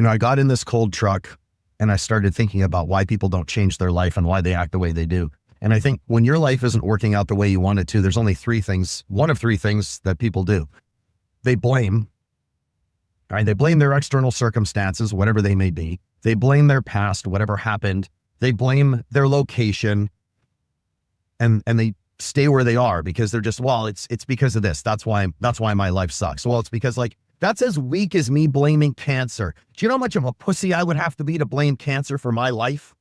I got in this cold truck and I started thinking about why people don't change their life and why they act the way they do. And I think when your life isn't working out the way you want it to, there's only one of three things that people do. They blame, right? They blame their external circumstances, whatever they may be. They blame their past, whatever happened. They blame their location, and they stay where they are because they're just, well, it's because of this. That's why my life sucks. Well, it's because that's as weak as me blaming cancer. Do you know how much of a pussy I would have to be to blame cancer for my life?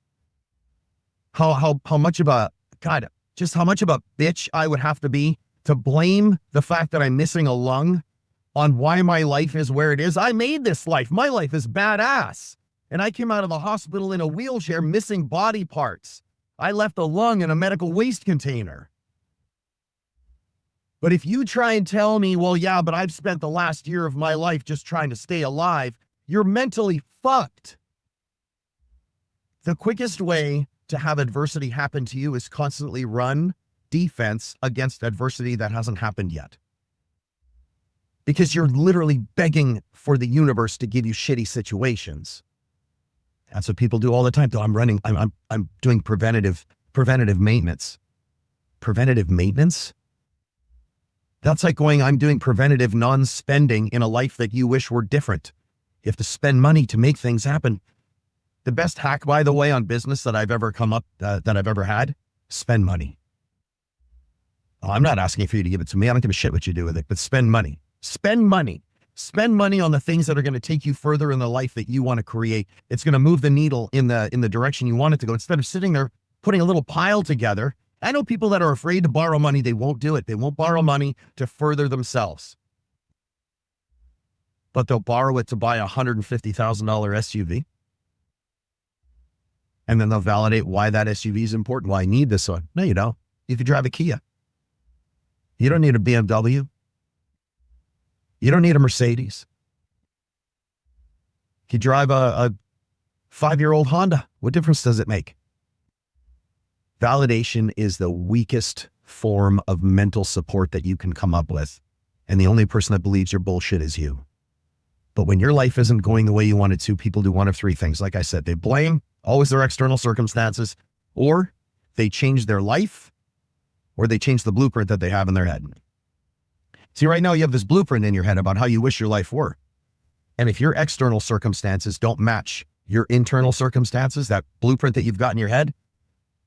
How much of a bitch I would have to be to blame the fact that I'm missing a lung on why my life is where it is. I made this life. My life is badass. And I came out of the hospital in a wheelchair missing body parts. I left a lung in a medical waste container. But if you try and tell me, well, yeah, but I've spent the last year of my life just trying to stay alive, you're mentally fucked. The quickest way to have adversity happen to you is constantly run defense against adversity that hasn't happened yet. Because you're literally begging for the universe to give you shitty situations. That's what people do all the time. I'm doing preventative maintenance. Preventative maintenance? That's like going, I'm doing preventative non-spending in a life that you wish were different. You have to spend money to make things happen. The best hack, by the way, on business that I've ever that I've ever had, spend money. Oh, I'm not asking for you to give it to me. I don't give a shit what you do with it, but spend money. Spend money. Spend money on the things that are going to take you further in the life that you want to create. It's going to move the needle in the direction you want it to go. Instead of sitting there putting a little pile together. I know people that are afraid to borrow money. They won't do it. They won't borrow money to further themselves. But they'll borrow it to buy a $150,000 SUV. And then they'll validate why that SUV is important. Why I need this one. No, you don't. You can drive a Kia. You don't need a BMW. You don't need a Mercedes. You drive a 5-year-old Honda. What difference does it make? Validation is the weakest form of mental support that you can come up with. And the only person that believes your bullshit is you. But when your life isn't going the way you want it to, people do one of three things. Like I said, they blame always their external circumstances, or they change their life, or they change the blueprint that they have in their head. See, right now you have this blueprint in your head about how you wish your life were. And if your external circumstances don't match your internal circumstances, that blueprint that you've got in your head,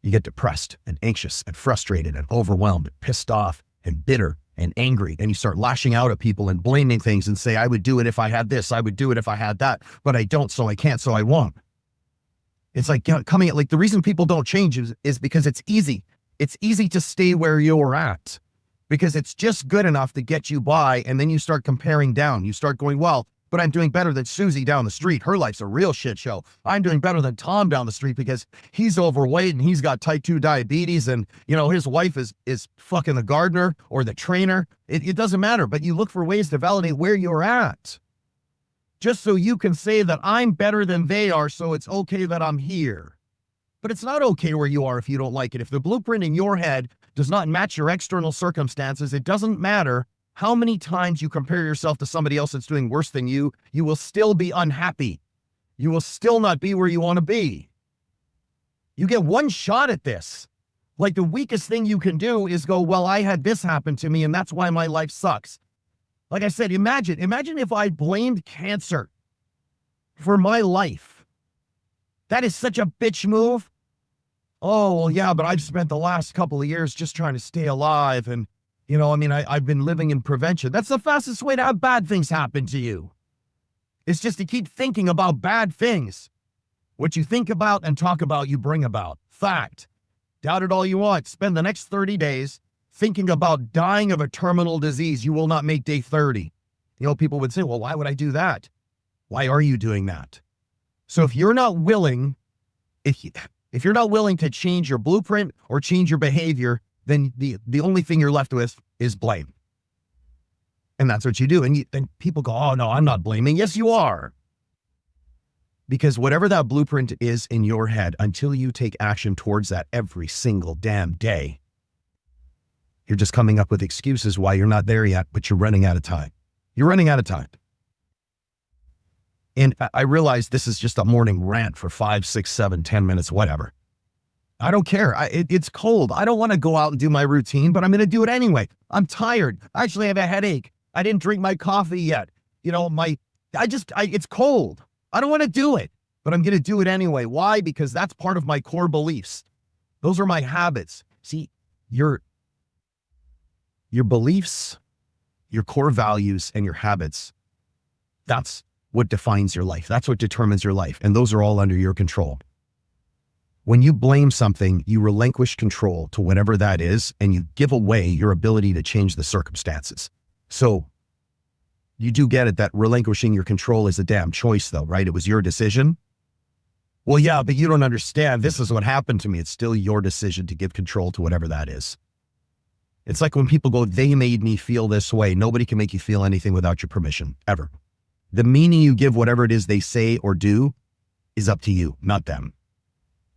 you get depressed and anxious and frustrated and overwhelmed and pissed off and bitter and angry. And you start lashing out at people and blaming things and say, I would do it if I had this. I would do it if I had that, but I don't, so I can't, so I won't. It's like coming at, like, the reason people don't change is because it's easy. It's easy to stay where you're at because it's just good enough to get you by. And then you start comparing down. You start going, well, but I'm doing better than Susie down the street. Her life's a real shit show. I'm doing better than Tom down the street because he's overweight and he's got type 2 diabetes. And, his wife is fucking the gardener or the trainer. It doesn't matter, but you look for ways to validate where you're at. Just so you can say that I'm better than they are, so it's okay that I'm here. But it's not okay where you are if you don't like it. If the blueprint in your head does not match your external circumstances, it doesn't matter how many times you compare yourself to somebody else that's doing worse than you, you will still be unhappy. You will still not be where you want to be. You get one shot at this. Like, the weakest thing you can do is go, well, I had this happen to me and that's why my life sucks. Like I said, imagine if I blamed cancer for my life. That is such a bitch move. Oh, well, yeah, but I've spent the last couple of years just trying to stay alive. And, I've been living in prevention. That's the fastest way to have bad things happen to you. It's just to keep thinking about bad things. What you think about and talk about, you bring about. Fact. Doubt it all you want. Spend the next 30 days thinking about dying of a terminal disease. You will not make day 30. People would say, well, why would I do that? Why are you doing that? So if you're not willing, If you're not willing to change your blueprint or change your behavior, then the only thing you're left with is blame. And that's what you do. And then people go, oh, no, I'm not blaming. Yes, you are. Because whatever that blueprint is in your head, until you take action towards that every single damn day, you're just coming up with excuses why you're not there yet, but you're running out of time. You're running out of time. And I realize this is just a morning rant for 5, 6, 7, 10 minutes, whatever. I don't care. It's cold. I don't want to go out and do my routine, but I'm going to do it anyway. I'm tired. I actually have a headache. I didn't drink my coffee yet. It's cold. I don't want to do it, but I'm going to do it anyway. Why? Because that's part of my core beliefs. Those are my habits. See, your beliefs, your core values, and your habits, that's what defines your life. That's what determines your life. And those are all under your control. When you blame something, you relinquish control to whatever that is, and you give away your ability to change the circumstances. So you do get it that relinquishing your control is a damn choice though, right? It was your decision. Well, yeah, but you don't understand. This is what happened to me. It's still your decision to give control to whatever that is. It's like when people go, they made me feel this way. Nobody can make you feel anything without your permission, ever. The meaning you give whatever it is they say or do is up to you, not them.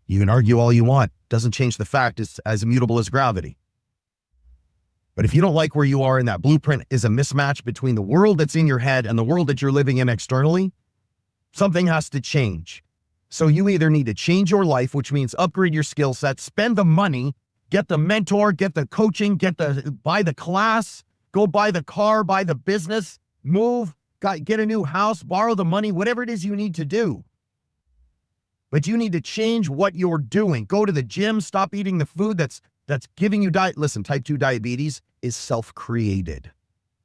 You can argue all you want. Doesn't change the fact it's as immutable as gravity. But if you don't like where you are and that blueprint is a mismatch between the world that's in your head and the world that you're living in externally, something has to change. So you either need to change your life, which means upgrade your skill set, spend the money, get the mentor, get the coaching, buy the class, go buy the car, buy the business, move, get a new house, borrow the money, whatever it is you need to do. But you need to change what you're doing. Go to the gym, stop eating the food that's giving you diet. Listen, type 2 diabetes is self-created.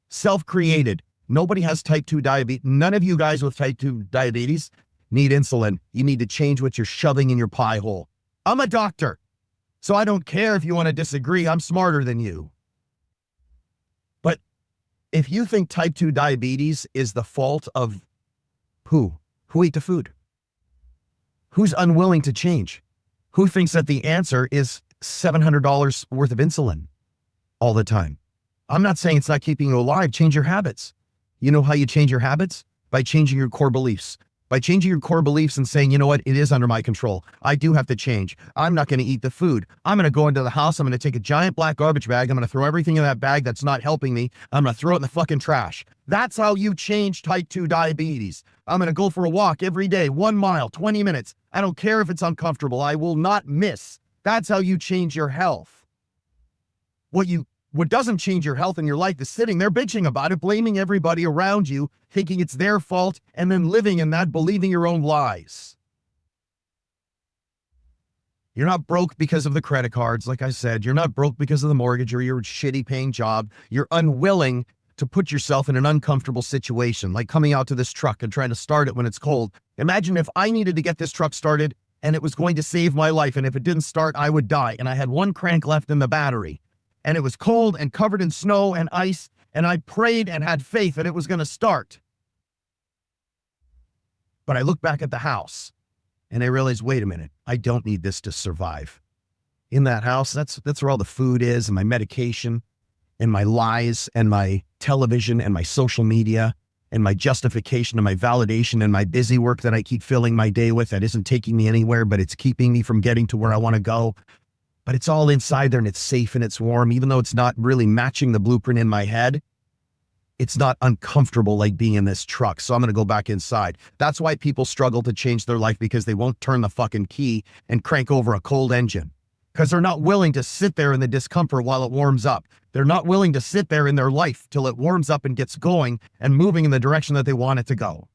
Self-created. Nobody has type 2 diabetes. None of you guys with type 2 diabetes need insulin. You need to change what you're shoving in your pie hole. I'm a doctor, so I don't care if you want to disagree. I'm smarter than you. But if you think type 2 diabetes is the fault of who ate the food? Who's unwilling to change? Who thinks that the answer is $700 worth of insulin all the time? I'm not saying it's not keeping you alive. Change your habits. You know how you change your habits? By changing your core beliefs. By changing your core beliefs and saying, you know what, it is under my control. I do have to change. I'm not going to eat the food. I'm going to go into the house. I'm going to take a giant black garbage bag. I'm going to throw everything in that bag that's not helping me. I'm going to throw it in the fucking trash. That's how you change type 2 diabetes. I'm going to go for a walk every day, 1 mile, 20 minutes. I don't care if it's uncomfortable. I will not miss. That's how you change your health. What doesn't change your health in your life is sitting there bitching about it, blaming everybody around you, thinking it's their fault, and then living in that, believing your own lies. You're not broke because of the credit cards. Like I said, you're not broke because of the mortgage or your shitty paying job. You're unwilling to put yourself in an uncomfortable situation, like coming out to this truck and trying to start it when it's cold. Imagine if I needed to get this truck started and it was going to save my life, and if it didn't start, I would die, and I had one crank left in the battery. And it was cold and covered in snow and ice, and I prayed and had faith that it was going to start. But I look back at the house, and I realized, wait a minute, I don't need this to survive. In that house, that's where all the food is, and my medication, and my lies, and my television, and my social media, and my justification, and my validation, and my busy work that I keep filling my day with that isn't taking me anywhere, but it's keeping me from getting to where I want to go. But it's all inside there, and it's safe and it's warm. Even though it's not really matching the blueprint in my head, it's not uncomfortable like being in this truck. So I'm going to go back inside. That's why people struggle to change their life, because they won't turn the fucking key and crank over a cold engine, because they're not willing to sit there in the discomfort while it warms up. They're not willing to sit there in their life till it warms up and gets going and moving in the direction that they want it to go.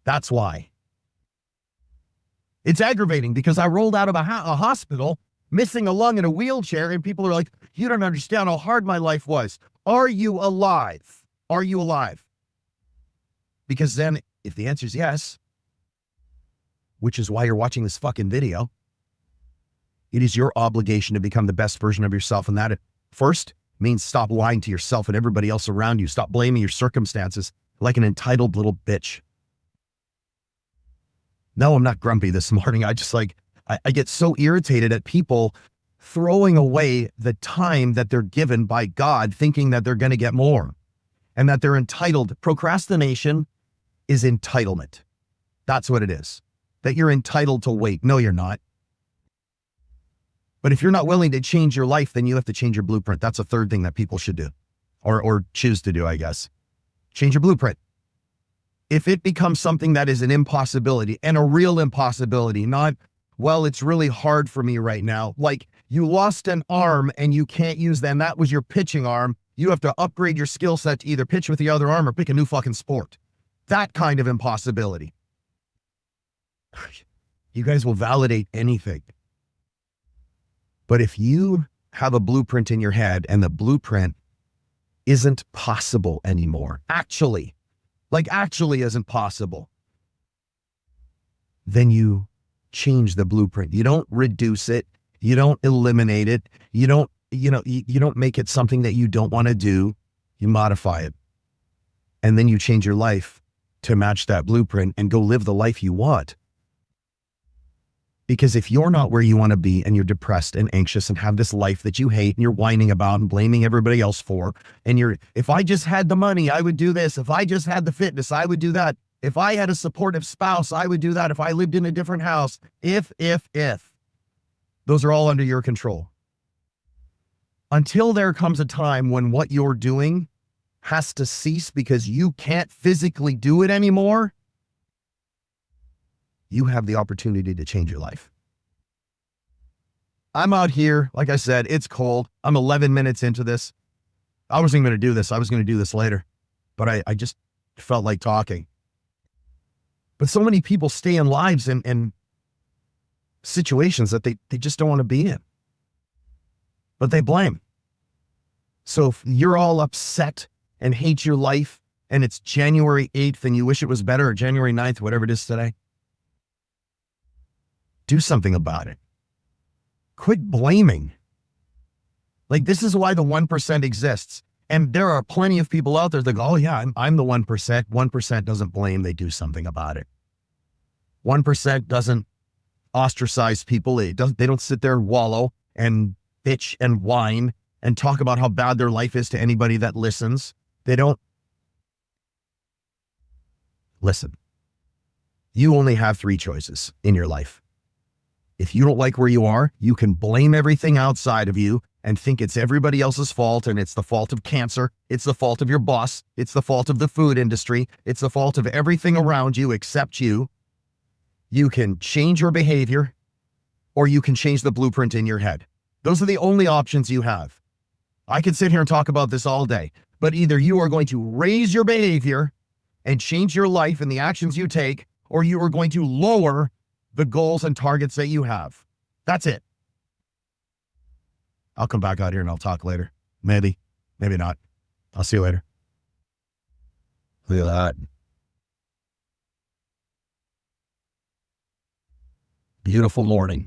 That's why. It's aggravating, because I rolled out of a hospital missing a lung in a wheelchair, and people are like, you don't understand how hard my life was. Are you alive? Are you alive? Because then, if the answer is yes, which is why you're watching this fucking video, it is your obligation to become the best version of yourself. And that, first, means stop lying to yourself and everybody else around you. Stop blaming your circumstances like an entitled little bitch. No, I'm not grumpy this morning. I get so irritated at people throwing away the time that they're given by God, thinking that they're going to get more and that they're entitled. Procrastination is entitlement. That's what it is. That you're entitled to wait. No, you're not. But if you're not willing to change your life, then you have to change your blueprint. That's a third thing that people should do or choose to do, I guess. Change your blueprint. If it becomes something that is an impossibility and a real impossibility, not, well, it's really hard for me right now. Like you lost an arm and you can't use that. And that was your pitching arm. You have to upgrade your skill set to either pitch with the other arm or pick a new fucking sport. That kind of impossibility. You guys will validate anything. But if you have a blueprint in your head and the blueprint isn't possible anymore, actually isn't possible, then you change the blueprint. You don't reduce it. You don't eliminate it. You don't make it something that you don't want to do. You modify it. And then you change your life to match that blueprint and go live the life you want. Because if you're not where you want to be and you're depressed and anxious and have this life that you hate and you're whining about and blaming everybody else for, and if I just had the money, I would do this. If I just had the fitness, I would do that. If I had a supportive spouse, I would do that. If I lived in a different house, if, those are all under your control. Until there comes a time when what you're doing has to cease because you can't physically do it anymore, you have the opportunity to change your life. I'm out here, like I said, it's cold. I'm 11 minutes into this. I wasn't going to do this. I was going to do this later, but I just felt like talking. But so many people stay in lives and situations that they just don't want to be in, but they blame. So if you're all upset and hate your life and it's January 8th and you wish it was better, or January 9th, whatever it is today, do something about it. Quit blaming. Like, this is why the 1% exists. And there are plenty of people out there that go, oh yeah, I'm the 1%. 1% doesn't blame, they do something about it. 1% doesn't ostracize people. They don't sit there and wallow and bitch and whine and talk about how bad their life is to anybody that listens. They don't. Listen, you only have 3 choices in your life. If you don't like where you are, you can blame everything outside of you and think it's everybody else's fault, and it's the fault of cancer, it's the fault of your boss, it's the fault of the food industry, it's the fault of everything around you except you. You can change your behavior, or you can change the blueprint in your head. Those are the only options you have. I could sit here and talk about this all day, but either you are going to raise your behavior and change your life and the actions you take, or you are going to lower the goals and targets that you have. That's it. I'll come back out here and I'll talk later. Maybe not. I'll see you later. Look at that. Beautiful morning.